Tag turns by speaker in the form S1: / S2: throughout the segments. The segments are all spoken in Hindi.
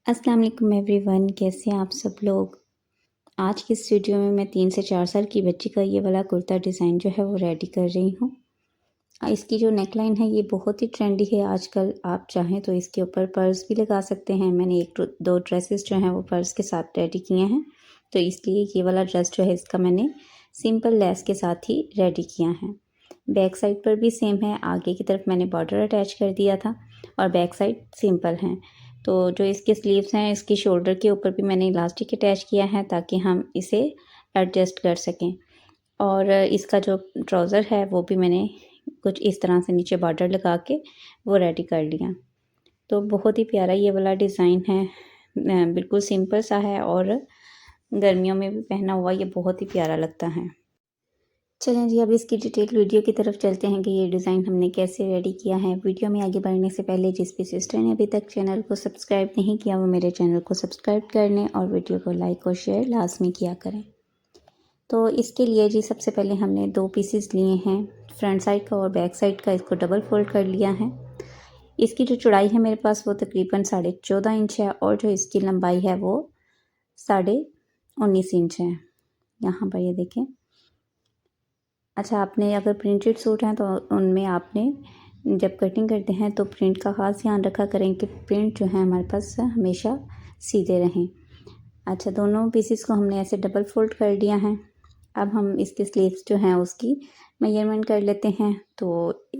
S1: अस्सलाम वालेकुम एवरीवन, कैसे हैं आप सब लोग। आज की इस वीडियो में मैं 3 से 4 साल की बच्ची का ये वाला कुर्ता डिज़ाइन जो है वो रेडी कर रही हूँ। इसकी जो नेकलाइन है ये बहुत ही ट्रेंडी है आजकल। आप चाहें तो इसके ऊपर पर्स भी लगा सकते हैं। मैंने 1-2 ड्रेसेस जो हैं वो पर्स के साथ रेडी किए हैं, तो इसलिए ये वाला ड्रेस जो है इसका मैंने सिंपल लेस के साथ ही रेडी किया है। बैक साइड पर भी सेम है, आगे की तरफ मैंने बॉर्डर अटैच कर दिया था और बैक साइड सिंपल हैं। तो जो इसके स्लीव्स हैं, इसकी शोल्डर के ऊपर भी मैंने इलास्टिक अटैच किया है ताकि हम इसे एडजस्ट कर सकें। और इसका जो ट्राउज़र है वो भी मैंने कुछ इस तरह से नीचे बॉर्डर लगा के वो रेडी कर लिया। तो बहुत ही प्यारा ये वाला डिज़ाइन है, बिल्कुल सिंपल सा है और गर्मियों में भी पहना हुआ ये बहुत ही प्यारा लगता है। चलें जी, अब इसकी डिटेल वीडियो की तरफ चलते हैं कि ये डिज़ाइन हमने कैसे रेडी किया है। वीडियो में आगे बढ़ने से पहले जिस भी सिस्टर ने अभी तक चैनल को सब्सक्राइब नहीं किया वो मेरे चैनल को सब्सक्राइब कर लें और वीडियो को लाइक और शेयर लाजमी किया करें। तो इसके लिए जी सबसे पहले हमने 2 पीसेस लिए हैं, फ्रंट साइड का और बैक साइड का। इसको डबल फोल्ड कर लिया है। इसकी जो चौड़ाई है मेरे पास वो तकरीबन 14.5 इंच है और जो इसकी लंबाई है वो 19.5 इंच है। यहाँ पर ये देखें। अच्छा, आपने अगर प्रिंटेड सूट हैं तो उनमें आपने जब कटिंग करते हैं तो प्रिंट का ख़ास ध्यान रखा करें कि प्रिंट जो है हमारे पास हमेशा सीधे रहें। अच्छा, दोनों पीसेस को हमने ऐसे डबल फोल्ड कर लिया है। अब हम इसके स्लीव्स जो हैं उसकी मेजरमेंट कर लेते हैं। तो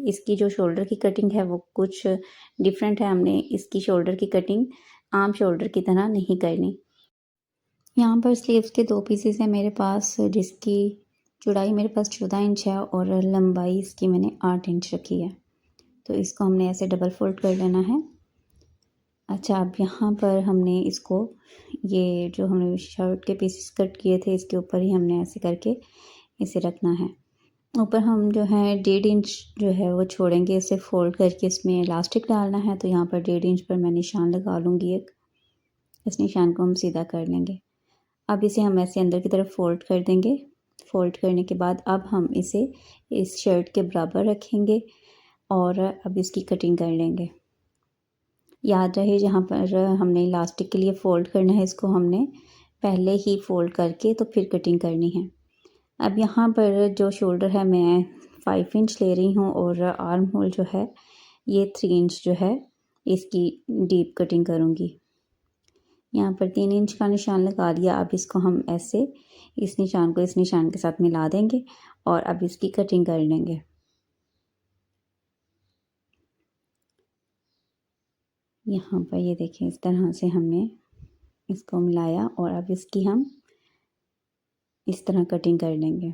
S1: इसकी जो शोल्डर की कटिंग है वो कुछ डिफरेंट है। हमने इसकी शोल्डर की कटिंग आम शोल्डर की तरह नहीं करनी। यहाँ पर स्लीव्स के 2 पीसेस हैं मेरे पास, जिसकी चौड़ाई मेरे पास 14 इंच है और लंबाई इसकी मैंने 8 इंच रखी है। तो इसको हमने ऐसे डबल फोल्ड कर लेना है। अच्छा, अब यहाँ पर हमने इसको ये जो हमने शर्ट के पीसेस कट किए थे इसके ऊपर ही हमने ऐसे करके इसे रखना है। ऊपर हम जो है 1.5 इंच जो है वो छोड़ेंगे, इसे फोल्ड करके इसमें इलास्टिक डालना है। तो यहाँ पर 1.5 इंच पर मैं निशान लगा लूँगी एक। इस निशान को हम सीधा कर लेंगे। अब इसे हम ऐसे अंदर की तरफ फ़ोल्ड कर देंगे। फ़ोल्ड करने के बाद अब हम इसे इस शर्ट के बराबर रखेंगे और अब इसकी कटिंग कर लेंगे। याद रहे जहाँ पर हमने इलास्टिक के लिए फ़ोल्ड करना है इसको हमने पहले ही फ़ोल्ड करके तो फिर कटिंग करनी है। अब यहाँ पर जो शोल्डर है मैं 5 इंच ले रही हूँ और आर्म होल जो है ये 3 इंच जो है इसकी डीप कटिंग करूँगी। यहाँ पर 3 इंच का निशान लगा लिया। अब इसको हम ऐसे इस निशान को इस निशान के साथ मिला देंगे और अब इसकी कटिंग कर लेंगे। यहाँ पर ये देखें, इस तरह से हमने इसको मिलाया और अब इसकी हम इस तरह कटिंग कर लेंगे।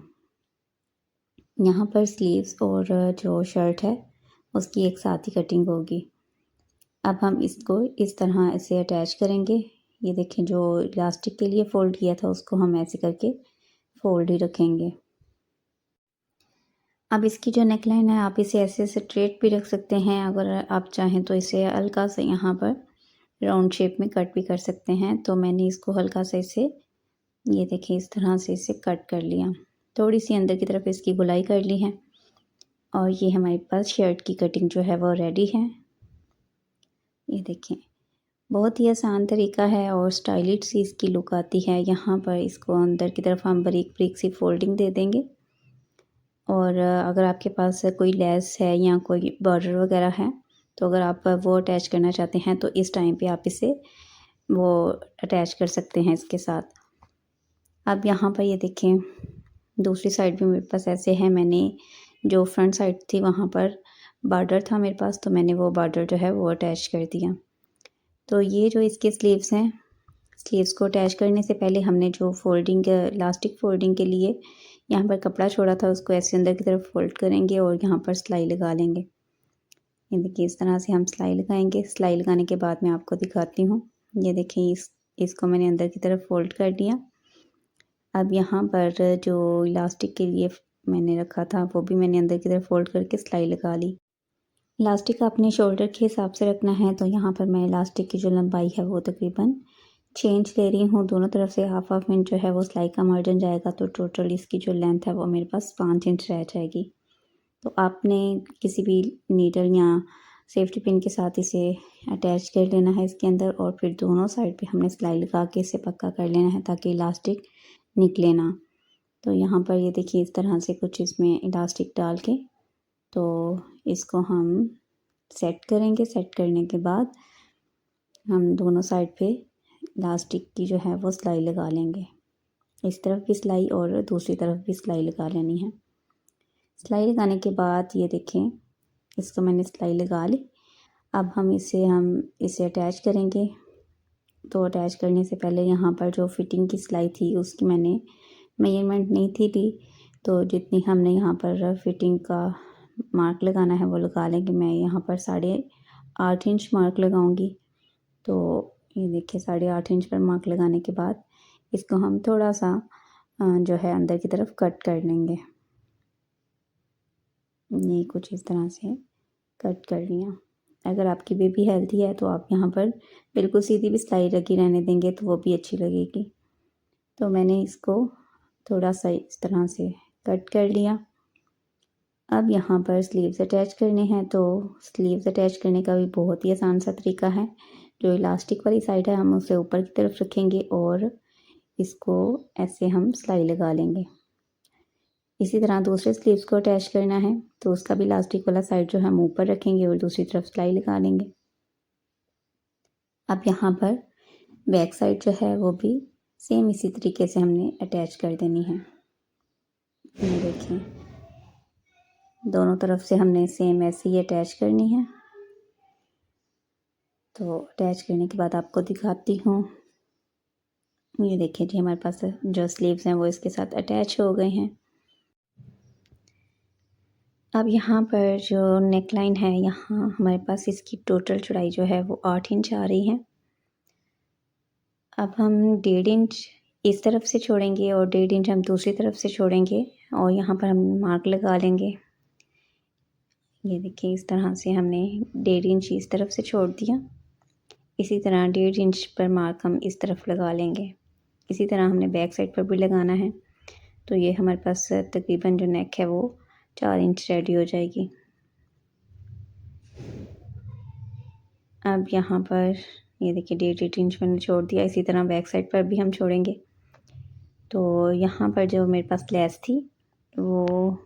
S1: यहाँ पर स्लीव्स और जो शर्ट है उसकी एक साथ ही कटिंग होगी। अब हम इसको इस तरह ऐसे अटैच करेंगे। ये देखें, जो इलास्टिक के लिए फ़ोल्ड किया था उसको हम ऐसे करके फ़ोल्ड ही रखेंगे। अब इसकी जो नेकलाइन है आप इसे ऐसे स्ट्रेट भी रख सकते हैं। अगर आप चाहें तो इसे हल्का सा यहाँ पर राउंड शेप में कट भी कर सकते हैं। तो मैंने इसको हल्का सा इसे ये देखिए इस तरह से इसे कट कर लिया। थोड़ी सी अंदर की तरफ इसकी गुलाई कर ली है और ये हमारे पास शर्ट की कटिंग जो है वो रेडी है। ये देखें, बहुत ही आसान तरीका है और स्टाइलिश सी इसकी लुक आती है। यहाँ पर इसको अंदर की तरफ हम बारीक बारीक सी फोल्डिंग दे देंगे और अगर आपके पास कोई लेस है या कोई बॉर्डर वगैरह है तो अगर आप वो अटैच करना चाहते हैं तो इस टाइम पे आप इसे वो अटैच कर सकते हैं इसके साथ। अब यहाँ पर ये देखें, दूसरी साइड भी मेरे पास ऐसे है। मैंने जो फ्रंट साइड थी वहाँ पर बॉर्डर था मेरे पास, तो मैंने वो बॉर्डर जो है वो अटैच कर दिया। तो ये जो इसके स्लीव्स हैं, स्लीव्स को अटैच करने से पहले हमने जो फोल्डिंग इलास्टिक फोल्डिंग के लिए यहाँ पर कपड़ा छोड़ा था उसको ऐसे अंदर की तरफ फोल्ड करेंगे और यहाँ पर सिलाई लगा लेंगे। ये देखिए, इस तरह से हम सिलाई लगाएंगे। सिलाई लगाने के बाद मैं आपको दिखाती हूँ। ये देखें, इसको मैंने अंदर की तरफ फोल्ड कर दिया। अब यहाँ पर जो इलास्टिक के लिए मैंने रखा था वो भी मैंने अंदर की तरफ फोल्ड करके सिलाई लगा ली। इलास्टिक अपने शोल्डर के हिसाब से रखना है। तो यहाँ पर मैं इलास्टिक की जो लंबाई है वो तकरीबन 6 इंच ले रही हूँ। दोनों तरफ से हाफ इंच जो है वो सिलाई का मार्जिन जाएगा, तो टोटल इसकी जो लेंथ है वो मेरे पास 5 इंच रह जाएगी। तो आपने किसी भी नीडल या सेफ्टी पिन के साथ इसे अटैच कर लेना है इसके अंदर, और फिर दोनों साइड पे हमने सिलाई लगा के इसे पक्का कर लेना है ताकि इलास्टिक निकले ना। तो यहाँ पर ये देखिए इस तरह से कुछ इसमें इलास्टिक डाल के तो इसको हम सेट करेंगे। सेट करने के बाद हम दोनों साइड पे इलास्टिक की जो है वो सिलाई लगा लेंगे। इस तरफ भी सिलाई और दूसरी तरफ भी सिलाई लगा लेनी है। सिलाई लगाने के बाद ये देखें इसको मैंने सिलाई लगा ली। अब हम इसे अटैच करेंगे। तो अटैच करने से पहले यहाँ पर जो फिटिंग की सिलाई थी उसकी मैंने मेजरमेंट नहीं थी ली, तो जितनी हमने यहाँ पर फिटिंग का मार्क लगाना है वो लगा लेंगे। मैं यहाँ पर 8.5 इंच मार्क लगाऊंगी। तो ये देखिए 8.5 इंच पर मार्क लगाने के बाद इसको हम थोड़ा सा जो है अंदर की तरफ कट कर लेंगे। ये कुछ इस तरह से कट कर लिया। अगर आपकी बेबी हेल्दी है तो आप यहाँ पर बिल्कुल सीधी भी सिलाई लगी रहने देंगे तो वो भी अच्छी लगेगी। तो मैंने इसको थोड़ा सा इस तरह से कट कर लिया। अब यहाँ पर स्लीव्स अटैच करने हैं। तो स्लीव्स अटैच करने का भी बहुत ही आसान सा तरीका है। जो इलास्टिक वाली साइड है हम उसे ऊपर की तरफ रखेंगे और इसको ऐसे हम सिलाई लगा लेंगे। इसी तरह दूसरे स्लीव्स को अटैच करना है तो उसका भी इलास्टिक वाला साइड जो हम ऊपर रखेंगे और दूसरी तरफ सिलाई लगा लेंगे। अब यहाँ पर बैक साइड जो है वो भी सेम इसी तरीके से हमने अटैच कर देनी है। ये देखिए दोनों तरफ से हमने सेम ऐसे ही अटैच करनी है। तो अटैच करने के बाद आपको दिखाती हूँ। ये देखिए जी हमारे पास जो स्लीव्स हैं वो इसके साथ अटैच हो गए हैं। अब यहाँ पर जो नेक लाइन है यहाँ हमारे पास इसकी टोटल चौड़ाई जो है वो 8 इंच आ रही है। अब हम 1.5 इंच इस तरफ से छोड़ेंगे और 1.5 इंच हम दूसरी तरफ से छोड़ेंगे और यहाँ पर हम मार्क लगा लेंगे। ये देखिए इस तरह से हमने 1.5 इंच इस तरफ से छोड़ दिया। इसी तरह 1.5 इंच पर मार्क हम इस तरफ लगा लेंगे। इसी तरह हमने बैक साइड पर भी लगाना है। तो ये हमारे पास तकरीबन जो नेक है वो 4 इंच रेडी हो जाएगी। अब यहाँ पर ये देखिए 1.5 इंच मैंने छोड़ दिया। इसी तरह बैक साइड पर भी हम छोड़ेंगे। तो यहाँ पर जो मेरे पास लेस थी वो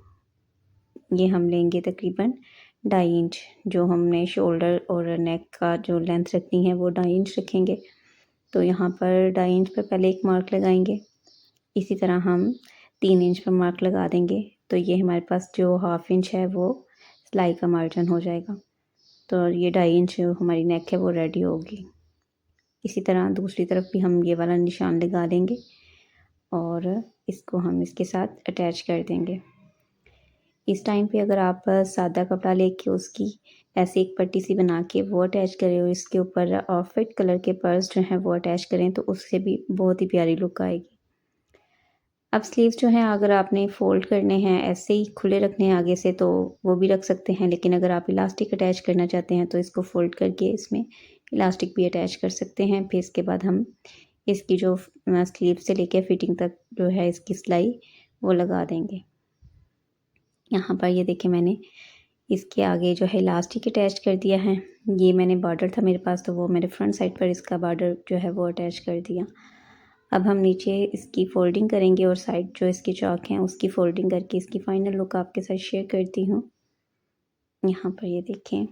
S1: ये हम लेंगे तकरीबन 2.5 इंच। जो हमने शोल्डर और नेक का जो लेंथ रखनी है वो 2.5 इंच रखेंगे। तो यहाँ पर 2.5 इंच पर पहले एक मार्क लगाएंगे। इसी तरह हम 3 इंच पर मार्क लगा देंगे। तो ये हमारे पास जो 1/2 इंच है वो सिलाई का मार्जिन हो जाएगा। तो ये 2.5 इंच हमारी नेक है वो रेडी होगी। इसी तरह दूसरी तरफ भी हम ये वाला निशान लगा देंगे और इसको हम इसके साथ अटैच कर देंगे। इस टाइम पे अगर आप सादा कपड़ा लेके उसकी ऐसे एक पट्टी सी बना के वो अटैच करें और इसके ऊपर ऑफ वाइट कलर के पर्स जो हैं वो अटैच करें तो उससे भी बहुत ही प्यारी लुक आएगी। अब स्लीव्स जो हैं अगर आपने फ़ोल्ड करने हैं ऐसे ही खुले रखने हैं आगे से तो वो भी रख सकते हैं, लेकिन अगर आप इलास्टिक अटैच करना चाहते हैं तो इसको फ़ोल्ड करके इसमें इलास्टिक भी अटैच कर सकते हैं। फिर इसके बाद हम इसकी जो स्लीव से लेके फिटिंग तक जो है इसकी सिलाई वो लगा देंगे। यहाँ पर ये देखिए मैंने इसके आगे जो है इलास्टिक अटैच कर दिया है। ये मैंने बॉर्डर था मेरे पास तो वो मैंने फ्रंट साइड पर इसका बॉर्डर जो है वो अटैच कर दिया। अब हम नीचे इसकी फ़ोल्डिंग करेंगे और साइड जो इसकी चौक हैं उसकी फ़ोल्डिंग करके इसकी फ़ाइनल लुक आपके साथ शेयर करती हूँ। यहाँ पर ये देखें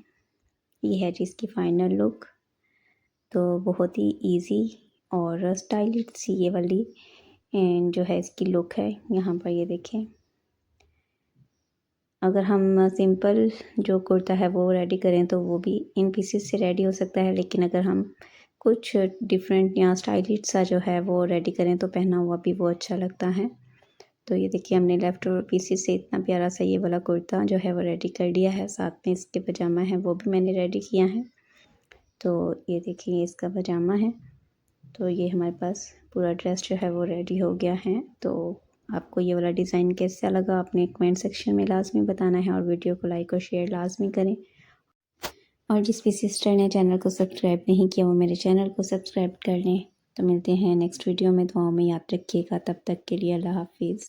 S1: ये है जी इसकी फ़ाइनल लुक। तो बहुत ही इजी और स्टाइलिश सी ये वाली जो है इसकी लुक है। यहाँ पर ये देखें अगर हम सिंपल जो कुर्ता है वो रेडी करें तो वो भी इन पीसेस से रेडी हो सकता है, लेकिन अगर हम कुछ डिफरेंट या स्टाइलिश सा जो है वो रेडी करें तो पहना हुआ भी वो अच्छा लगता है। तो ये देखिए हमने लेफ्ट ओवर पीसेस से इतना प्यारा सा ये वाला कुर्ता जो है वो रेडी कर लिया है। साथ में इसके पजामा है वो भी मैंने रेडी किया है। तो ये देखिए इसका पजामा है। तो ये हमारे पास पूरा ड्रेस जो है वो रेडी हो गया है। तो आपको ये वाला डिज़ाइन कैसा लगा अपने कमेंट सेक्शन में लाजमी बताना है और वीडियो को लाइक और शेयर लाजमी करें। और जिस भी सिस्टर ने चैनल को सब्सक्राइब नहीं किया वो मेरे चैनल को सब्सक्राइब कर लें। तो मिलते हैं नेक्स्ट वीडियो में। दुआओं में याद रखिएगा। तब तक के लिए अल्लाह हाफिज़।